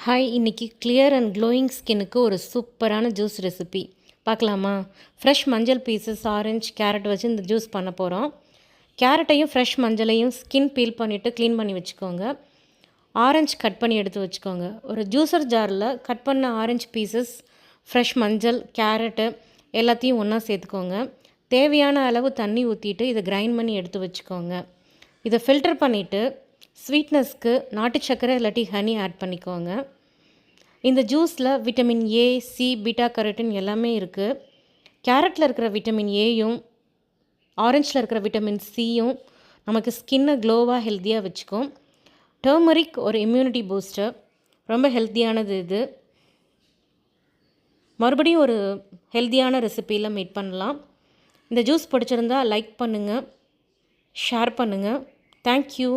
Hi, இன்னைக்கு clear and glowing ஸ்கின்னுக்கு ஒரு சூப்பரான ஜூஸ் ரெசிபி பார்க்கலாமா? ஃப்ரெஷ் மஞ்சள் பீசஸ், ஆரஞ்சு, கேரட் வச்சு இந்த ஜூஸ் பண்ண போகிறோம். கேரட்டையும் ஃப்ரெஷ் மஞ்சளையும் ஸ்கின் பீல் பண்ணிவிட்டு க்ளீன் பண்ணி வச்சுக்கோங்க. ஆரஞ்சு கட் பண்ணி எடுத்து வச்சுக்கோங்க. ஒரு ஜூஸர் ஜாரில் கட் பண்ண ஆரஞ்சு பீசஸ், ஃப்ரெஷ் மஞ்சள், கேரட்டு எல்லாத்தையும் ஒன்றா சேர்த்துக்கோங்க. தேவையான அளவு தண்ணி ஊற்றிட்டு இதை கிரைண்ட் பண்ணி எடுத்து வச்சுக்கோங்க. இதை ஃபில்டர் பண்ணிவிட்டு ஸ்வீட்னஸ்க்கு நாட்டு சர்க்கரை இல்லாட்டி ஹனி ஆட் பண்ணிக்கோங்க. இந்த ஜூஸில் vitamin A, C, beta carotene எல்லாமே இருக்குது. கேரட்டில் இருக்கிற விட்டமின் ஏயும் ஆரஞ்சில் இருக்கிற விட்டமின் சியும் நமக்கு ஸ்கின்னை க்ளோவாக ஹெல்த்தியாக வச்சுக்கும். டர்மரிக் ஒரு இம்யூனிட்டி பூஸ்டர், ரொம்ப ஹெல்த்தியானது இது. மறுபடியும் ஒரு ஹெல்த்தியான ரெசிப்பியில் மீட் பண்ணலாம். இந்த ஜூஸ் பிடிச்சிருந்தா லைக் பண்ணுங்கள், ஷேர் பண்ணுங்கள். தேங்க்யூ.